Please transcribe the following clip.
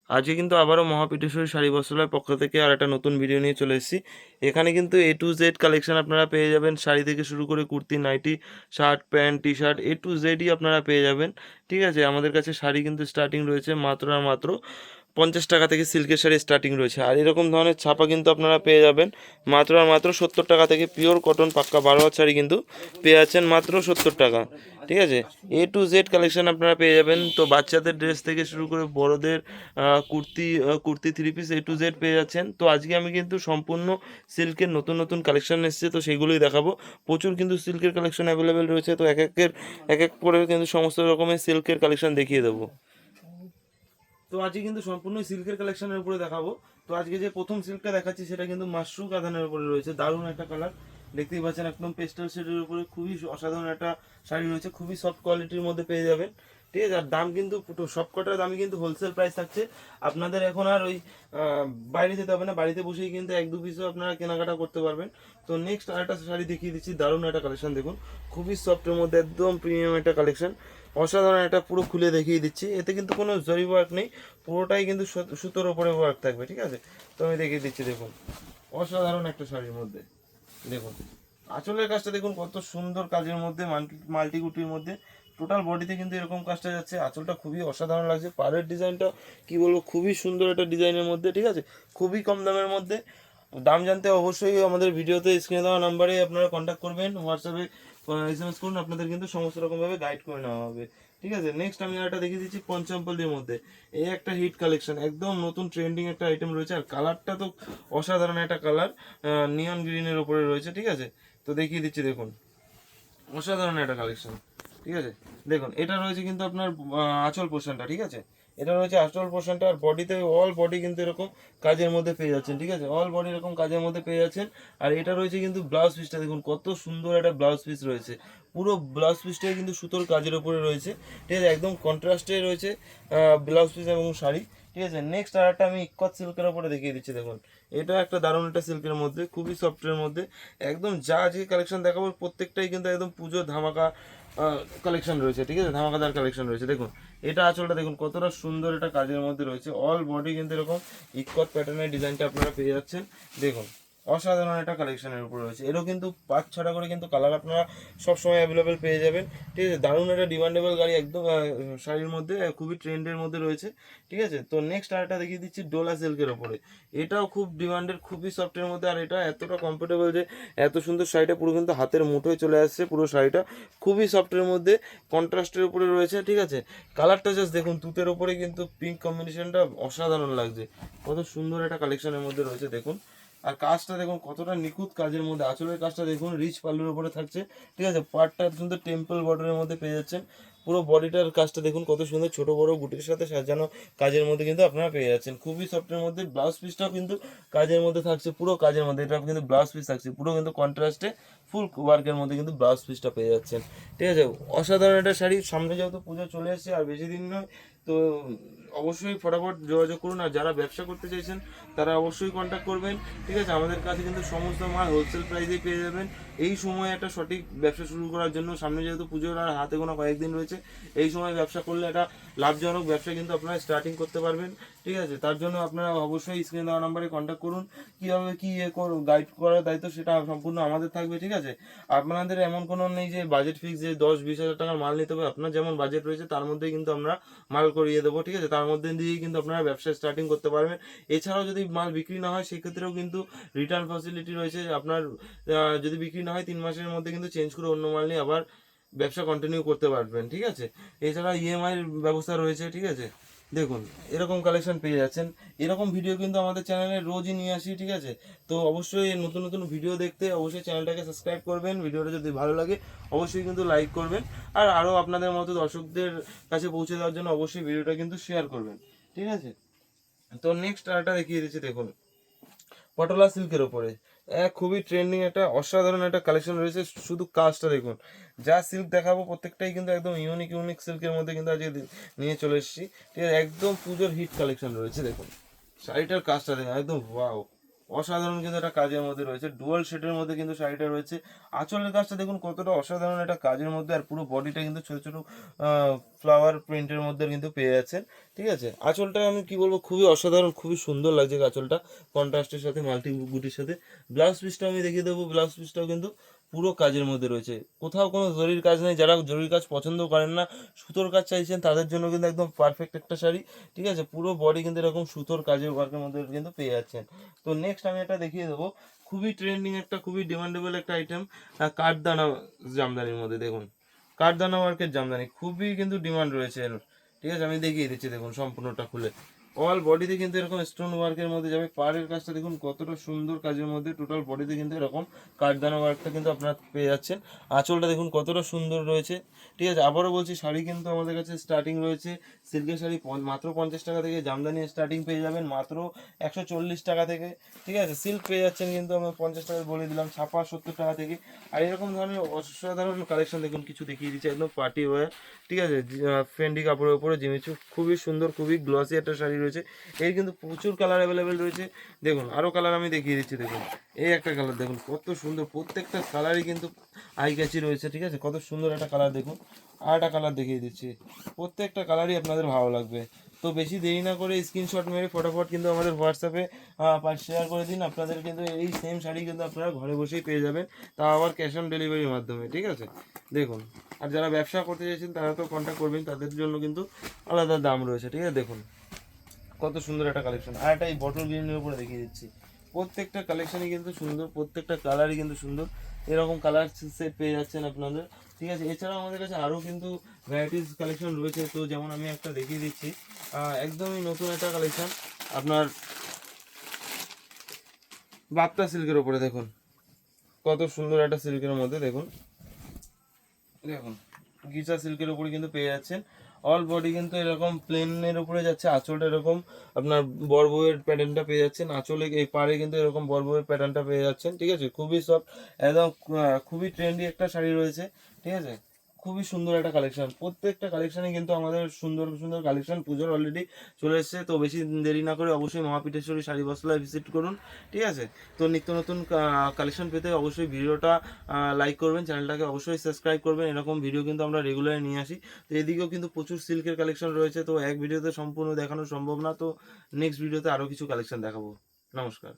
আজকে কিন্তু আবারও মহাপীঠেশ্বরী শাড়ি বস্ত্রালয়ের পক্ষ থেকে আর একটা নতুন ভিডিও নিয়ে চলে এসেছি। এখানে কিন্তু এ টু জেড কালেকশন আপনারা পেয়ে যাবেন, শাড়ি থেকে শুরু করে kurti, nightie, shirt, pant, T shirt, A to জেডই আপনারা পেয়ে যাবেন। ঠিক আছে, আমাদের কাছে শাড়ি কিন্তু স্টার্টিং রয়েছে মাত্র আর মাত্র 50 টাকা থেকে সিল্কের শাড়ি স্টার্টিং রয়েছে। আর এরকম ধরনের ছাপা কিন্তু আপনারা পেয়ে যাবেন মাত্র আর মাত্র 70 টাকা থেকে। পিওর কটন পাক্কা 12 হাত শাড়ি কিন্তু পেয়ে যাচ্ছেন মাত্র 70 টাকা। ঠিক আছে, এ টু জেড কালেকশন আপনারা পেয়ে যাবেন। তো বাচ্চাদের ড্রেস থেকে শুরু করে বড়দের kurti, three piece, A to Z পেয়ে যাচ্ছেন। তো আজকে আমি কিন্তু সম্পূর্ণ সিল্কের নতুন নতুন কালেকশন এসেছে, তো সেগুলোই দেখাবো। প্রচুর কিন্তু সিল্কের কালেকশন অ্যাভেলেবেল রয়েছে, তো এক এক করে কিন্তু সমস্ত রকমের সিল্কের কালেকশন দেখিয়ে দেবো। তো আজকে কিন্তু সম্পূর্ণ সিল্কের কালেকশনের উপরে দেখাবো। তো আজকে যে প্রথম সিল্কটা দেখাচ্ছি সেটা কিন্তু মাশরু কাঁথানের উপরে রয়েছে। দারুণ একটা কালার, দেখতেই পাচ্ছেন, একদম পেস্টাল শেডের উপরে খুবই অসাধারণ একটা শাড়ি রয়েছে, খুবই সফট কোয়ালিটির মধ্যে পেয়ে যাবেন। ঠিক আছে, আর দাম কিন্তু সব কটার দামই কিন্তু হোলসেল প্রাইস থাকছে। আপনাদের এখন আর ওই বাইরে যেতে হবে না, বাড়িতে বসেই কিন্তু এক দু পিসও আপনারা কেনাকাটা করতে পারবেন। তো নেক্সট আরেকটা শাড়ি দেখিয়ে দিচ্ছি, দারুণ একটা কালেকশন দেখুন, খুবই সফটের মধ্যে একদম প্রিমিয়াম একটা কালেকশন, অসাধারণ একটা, পুরো খুলে দেখিয়ে দিচ্ছি। এতে কিন্তু কোনো জরি ওয়ার্ক নেই, পুরোটাই কিন্তু সুতোর ওপরে ওয়ার্ক থাকবে। ঠিক আছে, তো আমি দেখিয়ে দিচ্ছি, দেখুন অসাধারণ একটা শাড়ির মধ্যে। দেখুন আঁচলের কাজটা দেখুন কত সুন্দর কাজের মধ্যে, মাল্টিকুটির মধ্যে টোটাল বডিতে কিন্তু এরকম কাজটা যাচ্ছে। আঁচলটা খুবই অসাধারণ লাগছে, পাড়ের ডিজাইনটা কি বলবো, খুবই সুন্দর একটা ডিজাইনের মধ্যে। ঠিক আছে, খুবই কম দামের মধ্যে। দাম জানতে অবশ্যই আমাদের ভিডিওতে স্ক্রিনে দেওয়া নাম্বারে আপনারা কন্ট্যাক্ট করবেন, হোয়াটসঅ্যাপে এসএমএস করুন, আপনাদের কিন্তু সমস্ত রকমভাবে গাইড করে নেওয়া হবে। ঠিক আছে, নেক্সট আমি একটা দেখিয়ে দিচ্ছি পঞ্চমপল্লির মধ্যে। এই একটা হিট কালেকশন, একদম নতুন ট্রেন্ডিং একটা আইটেম রয়েছে, আর কালারটা তো অসাধারণ একটা কালার, নিয়ন গ্রিনের ওপরে রয়েছে। ঠিক আছে, তো দেখিয়ে দিচ্ছি, দেখুন অসাধারণ একটা কালেকশন। ঠিক আছে, দেখুন এটা রয়েছে কিন্তু আপনার আঁচল পোর্শনটা। ঠিক আছে, এটা রয়েছে আঁচল পোর্শনটা, আর বডিতে অল বডি কিন্তু এরকম কাজের মধ্যে পেয়ে যাচ্ছেন। ঠিক আছে, অল বডি এরকম কাজের মধ্যে পেয়ে যাচ্ছেন। আর এটা রয়েছে কিন্তু ব্লাউজ পিসটা, দেখুন কত সুন্দর একটা ব্লাউজ পিস রয়েছে, পুরো ব্লাউজ পিসটাই কিন্তু সুতোর কাজের উপরে রয়েছে। ঠিক আছে, একদম কন্ট্রাস্টে রয়েছে ব্লাউজ পিস এবং শাড়ি। ঠিক আছে, নেক্সট আর একটা আমি ইক্কত সিল্কের উপরে দেখিয়ে দিচ্ছি, দেখুন এটা একটা দারুণ একটা সিল্কের মধ্যে, খুবই সফটের মধ্যে। একদম যা যে কালেকশন দেখাবো প্রত্যেকটাই কিন্তু একদম পুজো ধামাকা কালেকশন রয়েছে। ঠিক আছে, ধামাকাদার কালেকশন রয়েছে। দেখুন এটা আঁচলটা দেখুন কতটা সুন্দর একটা কাজের মধ্যে রয়েছে, অল বডি কিন্তু এরকম ইক্কত প্যাটার্নের ডিজাইনটা আপনারা পেয়ে যাচ্ছেন। দেখুন অসাধারণ একটা কালেকশনের উপর রয়েছে, এরও কিন্তু 5-6টা করে কিন্তু কালার আপনারা সবসময় অ্যাভেলেবেল পেয়ে যাবেন। ঠিক আছে, দারুণ একটা ডিমান্ডেবল গাড়ি, একদম শাড়ির মধ্যে খুবই ট্রেন্ডের মধ্যে রয়েছে। ঠিক আছে, তো নেক্সট আরেকটা দেখিয়ে দিচ্ছি ডোলা সিল্কের ওপরে। এটাও খুব ডিমান্ডেড, খুবই সফটের মধ্যে, আর এটা এতটা কমফোর্টেবল যে এত সুন্দর শাড়িটা পুরো কিন্তু হাতের মুঠোয় চলে আসছে। পুরো শাড়িটা খুবই সফটের মধ্যে, কন্ট্রাস্টের উপরে রয়েছে। ঠিক আছে, কালারটা জাস্ট দেখুন, তুতের উপরে কিন্তু পিঙ্ক কম্বিনেশনটা অসাধারণ লাগছে, কত সুন্দর একটা কালেকশনের মধ্যে রয়েছে। দেখুন আর কাজটা দেখুন কতটা নিখুঁত কাজের মধ্যে, আঁচলের কাজটা দেখুন রিচ পাল্লুর উপরে থাকছে। ঠিক আছে, পার্টটা সুন্দর টেম্পল বর্ডারের মধ্যে পেয়ে যাচ্ছেন। পুরো বডিটার কাজটা দেখুন কত সুন্দর, ছোট বড় বুটির সাথে সাজানো কাজের মধ্যে কিন্তু আপনারা পেয়ে যাচ্ছেন, খুবই সফটের মধ্যে। ব্লাউজ পিসটাও কিন্তু কাজের মধ্যে থাকছে, পুরো কাজের মধ্যে এটা কিন্তু ব্লাউজ পিস থাকছে, পুরো কিন্তু কন্ট্রাস্টে ফুল ওয়ার্কের মধ্যে কিন্তু ব্লাউজ পিসটা পেয়ে যাচ্ছেন। ঠিক আছে, অসাধারণ একটা শাড়ি। সামনে যেহেতু পুজো চলে এসেছে আর বেশি দিন নয়, তো অবশ্যই ফটাফট যোগাযোগ করুন। আর যারা ব্যবসা করতে চাইছেন তারা অবশ্যই কন্ট্যাক্ট করবেন। ঠিক আছে, আমাদের কাছে কিন্তু সমস্ত মাল হোলসেল প্রাইসেই পেয়ে যাবেন। এই সময় একটা সঠিক ব্যবসা শুরু করার জন্য, সামনে যেহেতু পুজোর আর হাতে গোনা কয়েকদিন রয়েছে, এই সময় ব্যবসা করলে একটা লাভজনক ব্যবসা কিন্তু আপনারা স্টার্টিং করতে পারবেন। ঠিক আছে, তার জন্য আপনারা অবশ্যই স্ক্রিনে দেওয়া নাম্বারে কন্ট্যাক্ট করুন। কীভাবে কী গাইড করার দায়িত্ব সেটা সম্পূর্ণ আমাদের থাকবে। ঠিক আছে, আপনাদের এমন কোনো নেই যে বাজেট ফিক্স যে 10-20 হাজার টাকার মাল নিতে হবে, আপনার যেমন বাজেট রয়েছে তার মধ্যেই কিন্তু আমরা মাল করিয়ে দেবো। ঠিক আছে, তার মধ্যে দিয়েই কিন্তু আপনারা ব্যবসা স্টার্টিং করতে পারবেন। এছাড়াও যদি মাল বিক্রি না হয় সেক্ষেত্রেও কিন্তু রিটার্ন ফ্যাসিলিটি রয়েছে। আপনার যদি বিক্রি না হয় 3 মাসের মধ্যে কিন্তু চেঞ্জ করে অন্য মাল নিয়ে আবার ব্যবসা কন্টিনিউ করতে পারবেন। ঠিক আছে, এছাড়া ইএমআইয়ের ব্যবস্থা রয়েছে। ঠিক আছে, দেখুন এরকম কালেকশন পেয়ে যাচ্ছেন। এরকম ভিডিও কিন্তু আমাদের চ্যানেলে রোজই নিয়ে আসি। ঠিক আছে, তো অবশ্যই নতুন নতুন ভিডিও দেখতে অবশ্যই চ্যানেলটাকে সাবস্ক্রাইব করবেন। ভিডিওটা যদি ভালো লাগে অবশ্যই কিন্তু লাইক করবেন, আর আরও আপনাদের মতো দর্শকদের কাছে পৌঁছে দেওয়ার জন্য অবশ্যই ভিডিওটা কিন্তু শেয়ার করবেন। ঠিক আছে, তো নেক্সট আরেকটা দেখিয়ে দিচ্ছি, দেখুন পটোলা সিল্কের ওপরে এক খুবই ট্রেন্ডিং একটা অসাধারণ একটা কালেকশন রয়েছে। শুধু কাজটা দেখুন, যা সিল্ক দেখাবো প্রত্যেকটাই কিন্তু একদম ইউনিক ইউনিক সিল্কের মধ্যে কিন্তু আজকে নিয়ে চলে এসেছি। ঠিক আছে, একদম পুজোর হিট কালেকশন রয়েছে। দেখুন শাড়িটার কাজটা দেখুন, একদম ওয়াও, অসাধারণ কিন্তু একটা কাজের মধ্যে রয়েছে, ডুয়াল শেডের মধ্যে কিন্তু শাড়িটা রয়েছে। আঁচলের কাজটা দেখুন কতটা অসাধারণ একটা কাজের মধ্যে, আর পুরো বডিটা কিন্তু ছোট ছোট ফ্লাওয়ার প্রিন্টের মধ্যে কিন্তু পেয়ে যাচ্ছেন। ঠিক আছে, আঁচলটা আমি কি বলবো, খুবই অসাধারণ, খুবই সুন্দর লাগছে আঁচলটা কন্ট্রাস্টের সাথে, মাল্টি বুটির সাথে। ব্লাউজ পিসটা আমি দেখিয়ে দেবো, ব্লাউজ পিসটাও কিন্তু পুরো কাজের মধ্যে রয়েছে, কোথাও কোনো জরির কাজ নেই। যারা জরির কাজ পছন্দ করেন না, সুতোর কাজ চাইছেন, তাদের জন্য কিন্তু একদম পারফেক্ট একটা শাড়ি। ঠিক আছে, পুরো বডি কিন্তু এরকম সুতোর কাজের ওয়ার্কের মধ্যে কিন্তু পেয়ে যাচ্ছেন। তো নেক্সট আমি এটা দেখিয়ে দেবো, খুবই ট্রেন্ডিং একটা, খুবই ডিমান্ডেবল একটা আইটেম, কাঠদানা জামদানির মধ্যে দেখুন, কাঠদানা ওয়ার্কের জামদানি খুবই কিন্তু ডিমান্ড রয়েছে এর। ঠিক আছে, আমি দেখিয়ে দিচ্ছি দেখুন সম্পূর্ণটা খুলে। অল বডিতে কিন্তু এরকম স্টোন ওয়ার্কের মধ্যে যাবে, পাড়ের কাজটা দেখুন কতটা সুন্দর কাজের মধ্যে, টোটাল বডিতে কিন্তু এরকম কাঠদানা ওয়ার্কটা কিন্তু আপনারা পেয়ে যাচ্ছেন। আঁচলটা দেখুন কতটা সুন্দর রয়েছে। ঠিক আছে, আবারও বলছি, শাড়ি কিন্তু আমাদের কাছে স্টার্টিং রয়েছে সিল্কের শাড়ি মাত্র 50 টাকা থেকে, জামদানি স্টার্টিং পেয়ে যাবেন মাত্র 140 টাকা থেকে। ঠিক আছে, সিল্ক পেয়ে যাচ্ছেন কিন্তু আমরা 50 টাকায় বলে দিলাম, ছাপা 70 টাকা থেকে। আর এরকম ধরনের অসাধারণ কালেকশন দেখুন কিছু দেখিয়ে দিচ্ছে, একদম পার্টি ওয়্যার। ঠিক আছে, ফেন্ডি কাপড়ের উপরে জিমিচু, খুবই সুন্দর, খুবই গ্লসি একটা শাড়ি রয়েছে। এর কিন্তু প্রচুর কালার অ্যাভেলেবেল রয়েছে। দেখুন আরও কালার আমি দেখিয়ে দিচ্ছি, দেখুন এই একটা কালার দেখুন কত সুন্দর, প্রত্যেকটা কালারই কিন্তু আই ক্যাচি রয়েছে। ঠিক আছে, কত সুন্দর একটা কালার দেখুন, আর একটা কালার দেখিয়ে দিচ্ছি, প্রত্যেকটা কালারই আপনাদের ভালো লাগবে। তো বেশি দেরি না করে স্ক্রিনশট মেরে ফটাফট কিন্তু আমাদের হোয়াটসঅ্যাপে শেয়ার করে দিন, আপনাদের কিন্তু এই সেম শাড়ি কিন্তু আপনারা ঘরে বসেই পেয়ে যাবেন, তা আবার ক্যাশ অন ডেলিভারির মাধ্যমে। ঠিক আছে, দেখুন, আর যারা ব্যবসা করতে চাইছেন তারা তো কন্ট্যাক্ট করবেন, তাদের জন্য কিন্তু আলাদা দাম রয়েছে। ঠিক আছে, দেখুন কত সুন্দর একটা কালেকশন, আর একটা এই বটল গ্রিনের উপরে দেখিয়ে দিচ্ছি, প্রত্যেকটা কালেকশনই কিন্তু সুন্দর, প্রত্যেকটা কালারই কিন্তু সুন্দর, এরকম কালার সেট পেয়ে যাচ্ছেন আপনাদের। ঠিক আছে, এছাড়াও আমাদের কাছে আরও কিন্তু ভ্যারাইটিস কালেকশন রয়েছে। তো যেমন আমি একটা দেখিয়ে দিচ্ছি, একদমই নতুন একটা কালেকশন আপনার বাপ্তা সিল্কের ওপরে, দেখুন কত সুন্দর একটা সিল্কের মধ্যে, দেখুন দেখুন গিচা সিল্কের উপরে কিন্তু পেয়ে যাচ্ছেন। অল বডি কিন্তু এরকম প্লেনের উপরে যাচ্ছে, আঁচলটা এরকম আপনার বড় বউয়ের প্যাটার্নটা পেয়ে যাচ্ছেন, আঁচলে এই পাড়ে কিন্তু এরকম বড় বউয়ের প্যাটার্নটা পেয়ে যাচ্ছেন। ঠিক আছে, খুবই সফট, একদম খুবই ট্রেন্ডি একটা শাড়ি রয়েছে। ঠিক আছে, খুবই সুন্দর একটা কালেকশন, প্রত্যেকটা কালেকশনে কিন্তু আমাদের সুন্দর সুন্দর কালেকশন, পুজোর অলরেডি চলে এসেছে। তো বেশি দেরি না করে অবশ্যই মহাপীঠেশ্বরী শাড়ি বস্ত্রালয় ভিজিট করুন। ঠিক আছে, তো নিত্য নতুন কালেকশন পেতে অবশ্যই ভিডিওটা লাইক করবেন, চ্যানেলটাকে অবশ্যই সাবস্ক্রাইব করবেন, এরকম ভিডিও কিন্তু আমরা রেগুলার নিয়ে আসি। তো এদিকেও কিন্তু প্রচুর সিল্কের কালেকশন রয়েছে, তো এক ভিডিওতে সম্পূর্ণ দেখানো সম্ভব না, তো নেক্সট ভিডিওতে আরও কিছু কালেকশন দেখাবো। নমস্কার।